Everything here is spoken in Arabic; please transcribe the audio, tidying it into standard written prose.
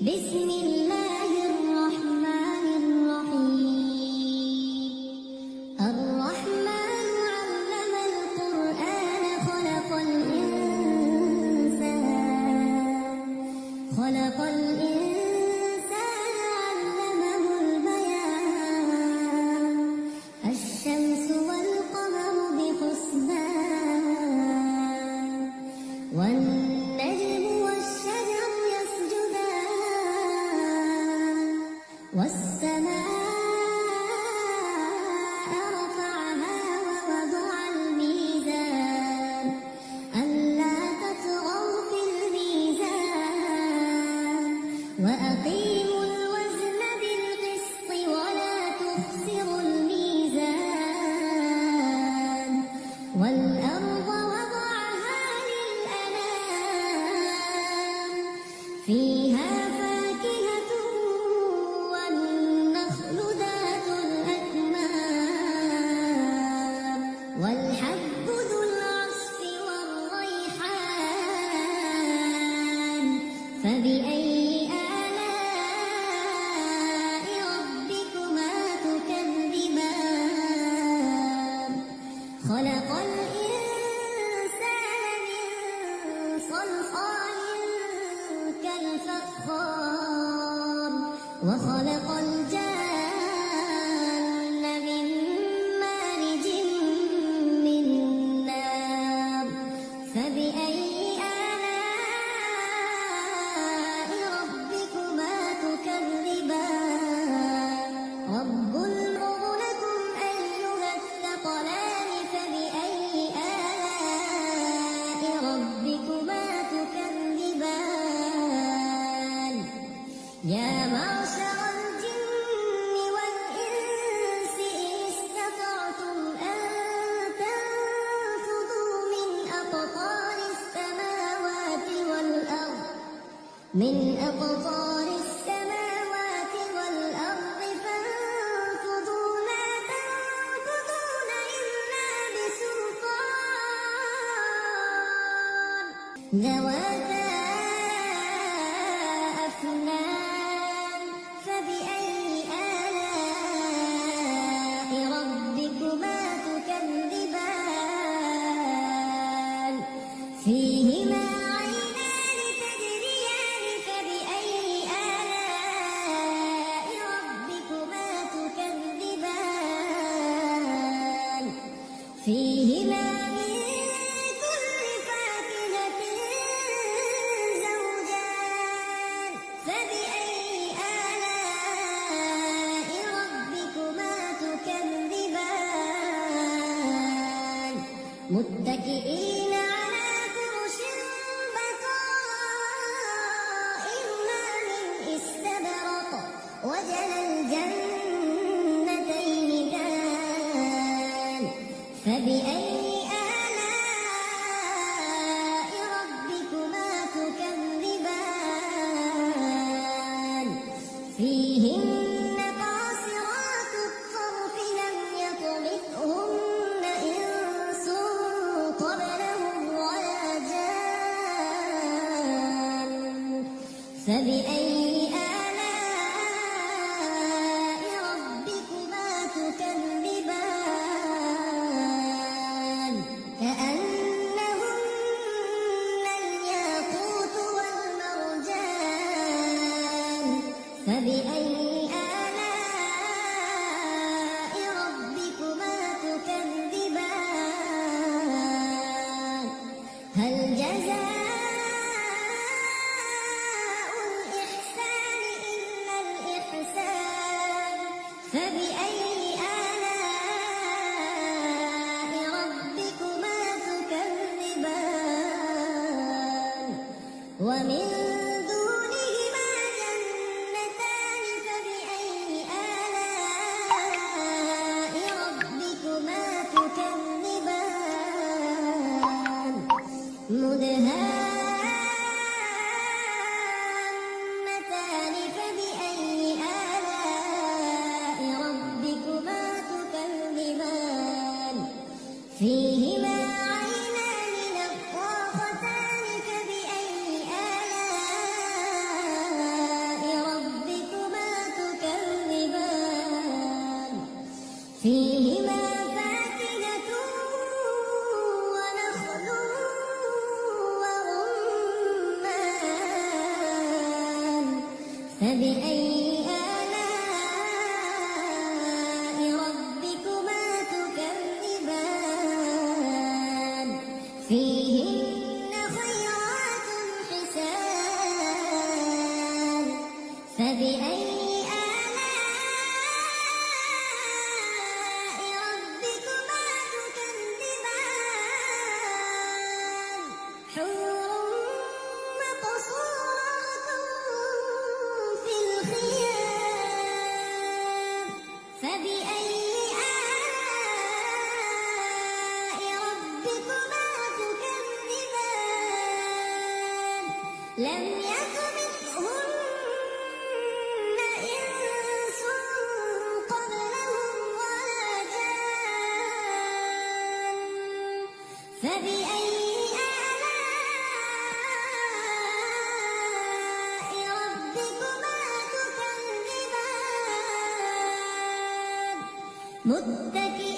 بسم الله الرحمن الرحيم الرحمن علم القرآن خلق الإنسان علمه البيان الشمس والقمر بحسبان والنجم والشجر يسجدان والسماء رفعها ووضع الميزان ألا تطغوا في الميزان وأقيموا الوزن بالقسط ولا تخسروا الميزان والأرض وضعها للأنام فيها فاكهة والنخل ذات الأكمام والحب ذو العصف والريحان فبأي آلاء ربكما تكذبان خلق الإنسان من صلصال كالفخار وخلق الجان من مارج من نار فبأي آلاء ربكما تكذبان رب لكم أيها الثقلان فبأي آلاء ربكما تكذبان يا معشر الجن والإنس إن استطعتم أن تنفذوا من أقطار السماوات والأرض فانفذوا لا تنفذون إلا بسلطان ذواتا أفنان فبأي آلاء ربكما تكذبان فيهما عينان تجريان فبأي آلاء ربكما تكذبان فيهما من كل فاكهة زوجان فبأي آلاء ربكما تكذبان متكئين على فرش بطائنها من استبرق وجنى الجنتين دان فبأي آلاء ربكما تكذبان فيهن قاصرات الطرف لم يطمثهن إنس قبلهم ولا جان فبأي آلاء ربكما تكذبان كأنهن الياقوت والمرجان فبأي آلاء ربكما تكذبان هل جزاء الإحسان إلا الإحسان فبأي آلاء ربكما تكذبان ومن دونهما جنتان فبأي آلاء ربكما تكذبان مدهامتان فبأي آلاء ربكما تكذبان فيهما عينان نضاختان فبأي آلاء فيهما فاكهة ونخل ورمان فبأي آلاء ربكما تكذبان فيهن خيرات حسان فبأي حور مقصورات في الخيام فبأي آلاء ربكما تكذبان لم يطمثهن إنس قبلهم ولا جان فبأي متكئين